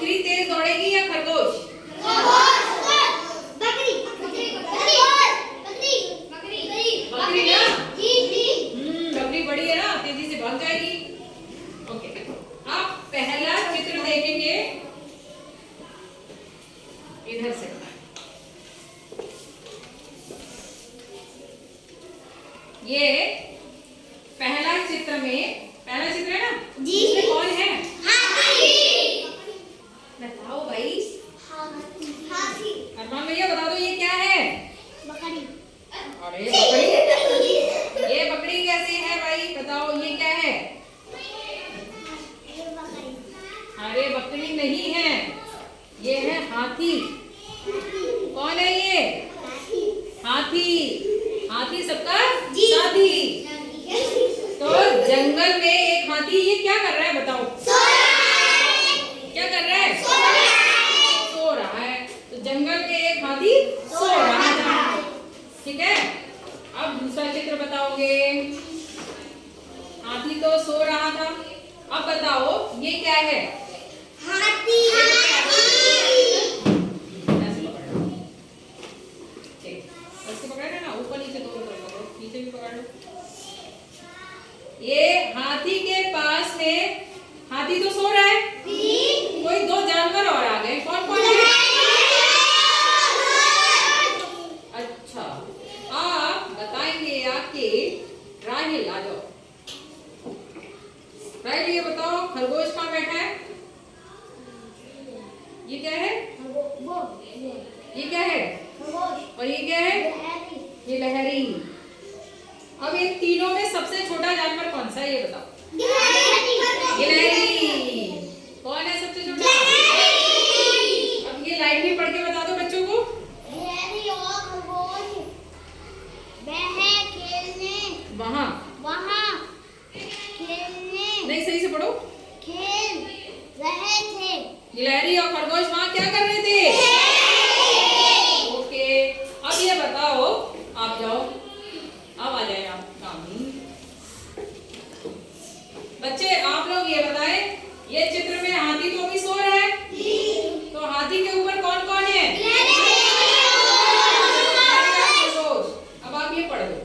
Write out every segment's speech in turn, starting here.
बकरी तेज दौड़ेगी या खरगोश? बकरी ना? बकरी बड़ी है ना, तेजी से भाग जाएगी। ओके, आप पहला चित्र देखेंगे इधर से। ये पहला चित्र है ना जी। इसमें कौन है? हाथी। बताओ भाई। हाथी। अरमान भैया बता दो ये क्या है? बकरी। अरे बकरी, ये बकरी कैसे है भाई? बताओ ये क्या है? अरे बकरी नहीं है, ये है हाथी। कौन है ये? हाथी। हाथी सबका साथी। तो जंगल में एक हाथी, ये क्या कर रहा है बताओ? क्या कर रहा है? सो रहा है। तो जंगल में एक हाथी सो रहा था, ठीक है। अब दूसरा चित्र बताओगे। हाथी तो सो रहा था, अब बताओ ये क्या है? हाथी। ऐसे पकड़ना ना, ऊपर नीचे दोनों तरफ पकड़ो, नीचे भी पकड़ लो। ये हाथी के पास में, हाथी तो सो रहा है, कोई दो जानवर और आ गए। कौन कौन है? अच्छा, आप बताएंगे आपके राहिल, आ जाओ। राहिल ये बताओ, खरगोश कहाँ बैठा है? ये क्या है? ये क्या है? और ये क्या है? ये लहरी। अब इन तीनों में सबसे छोटा जानवर कौन सा है ये बताओ? गिलहरी। कौन है सबसे छोटा? अब ये लाइन में पढ़ के बता दो बच्चों को। गिलहरी और खरगोश वह खेलने वहाँ खेलने नहीं, सही से पढ़ो। खेल रहे थे। गिलहरी और खरगोश वहाँ क्या कर रहे थे? ओके, अब ये बताओ, आप जाओ, अब आ जाए आप। बच्चे आप लोग ये बताएं, ये चित्र में हाथी तो अभी सो रहा है, तो हाथी के ऊपर कौन कौन है? अब आप ये पढ़ दो।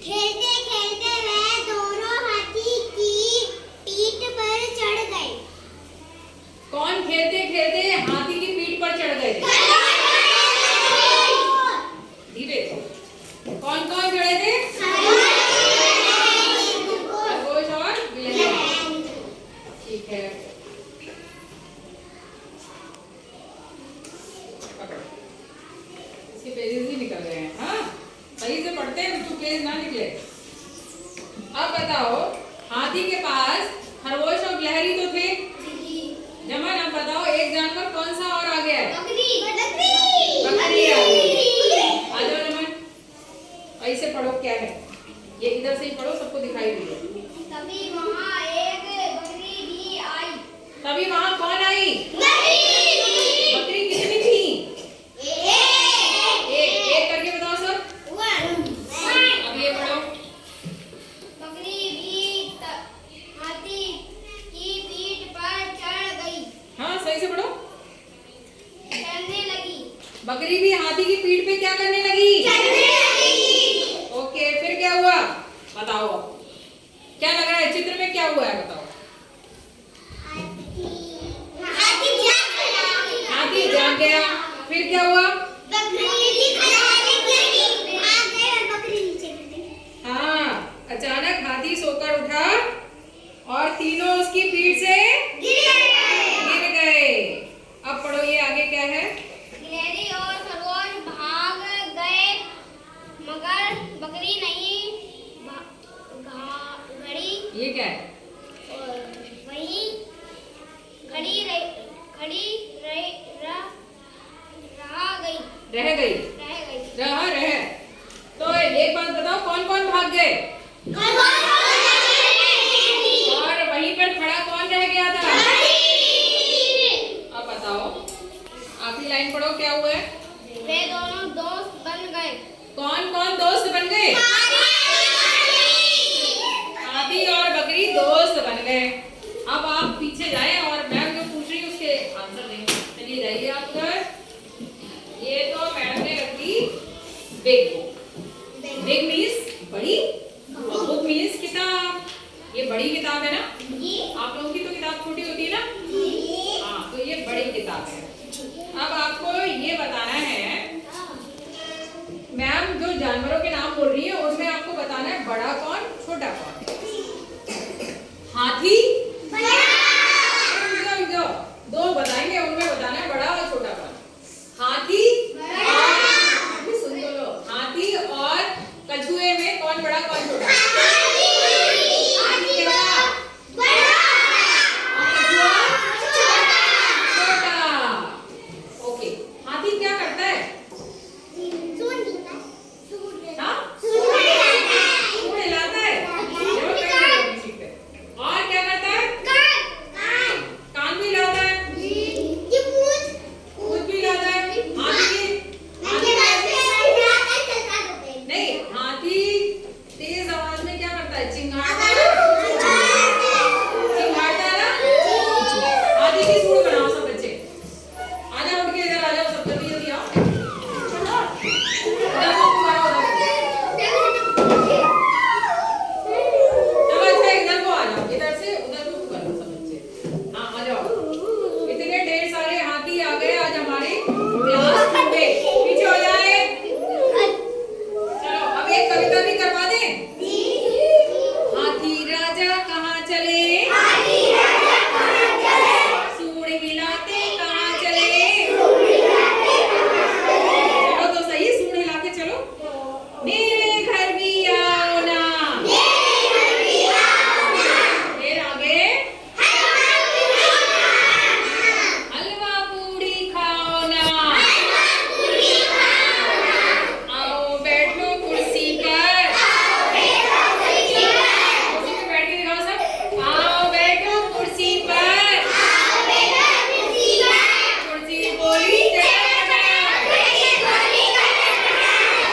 खेलते खेलते वह दोनों हाथी की पीठ पर चढ़ गए। कौन खेलते खेलते हाथी की पीठ पर चढ़ गए थे? धीरे। कौन कौन चढ़े थे? खरगोश और गिलहरी। ठीक है, पकड़ो। इसके पेजेस ही निकल गए हैं। हाँ, सही से पढ़ते हैं तो पेज ना निकले। अब बताओ, हाथी के पास खरगोश और गिलहरी तो थे। जमन, अब बताओ एक जानवर कौन सा और आ गया है? बकरी आ गई। आ जाओ जमन, ऐसे पढ़ो क्या है ये, इधर से ही पढ़ो, सबको दिखाई दे। तभी वहाँ एक बकरी भी आई। तभी वहां कौन आई? बकरी कितनी थी? एक करके बताओ सब। अब ये पढ़ो। बकरी भी हाथी की पीठ पर चढ़ गई। हाँ, सही से पढ़ो। चढ़ने लगी। बकरी भी हाथी की पीठ पे क्या करने लगी? ओके, फिर क्या हुआ बताओ? क्या लग रहा है चित्र में, क्या हुआ है बताओ? हाथी जाग गया, फिर क्या हुआ? हाँ, अचानक हाथी सोकर उठा और तीनों उसकी पीठ से गिर गए। अब पढ़ो ये आगे क्या है? गिलहरी और खरगोश भाग गए मगर बकरी नहीं घड़ी। ये क्या है? और वहीं खड़ी रह गई। रह। तो एक बात बताओ, कौन कौन भाग गए? और वहीं पर खड़ा कौन रह गया था? अब बताओ, आखिरी लाइन पढ़ो, क्या हुआ है? वे दोनों दोस्त बन गए। कौन कौन दोस्त बन गए? हाथी और बकरी दोस्त बन गए। अब आप पीछे जाएं और बिग बुक। बिग मीन्स बड़ी, बुक मीन्स किताब। ये बड़ी किताब है ना, आप लोगों की तो किताब छोटी होती है ना, हाँ तो ये बड़ी किताब है। अब आपको ये बताना है, मैम जो जानवरों के नाम बोल रही है उसमें आपको बताना है बड़ा कौन छोटा कौन। हाथी, दो बताएंगे, उनमें बताना है बड़ा और छोटा कौन। हाथी और सुन लो, हाथी और कछुए में कौन बड़ा कौन छोटा? हाथी कैसा? और कछुआ छोटा। ओके, हाथी क्या करता है? हाँ? सूंड हिलाता है। चलो कई जगह भी सीखते हैं। और क्या करता है? कान भी हिलाता है, पूंछ भी हिलाता है। नहीं, हाथी तेज आवाज में क्या करता है? चिंगारता है ना? हाथी की सूंड बनाओ सब बच्चे। आ जाओ, उठ के इधर आ जाओ, सब जल्दी जल्दी आओ। चलो अच्छा, इधर को आ जाओ, इधर से उधर को करो सब बच्चे। हाँ आ जाओ। इतने ढेर सारे हाथी आ गए आज हमारे क्लास में। पीछे हो जाए। चलो अब एक कविता भी करवा दें। हाथी राजा कहाँ चले, सूंड हिलाते कहाँ चले। चलो तो सही, सूंड हिला के चलो। मेरे घर भी आओ ना, फिर आगे हलवा पूड़ी खाओ ना, आओ बैठो कुर्सी पर। कुर्सी पे बैठ के दिखाओ सब। आओ बैठो कुर्सी पर। कुर्सी बोली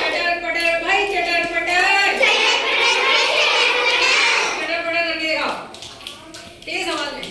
चटर पटर भाई, चटर पटर। चटर पटर करके दिखाओ तेज आवाज में।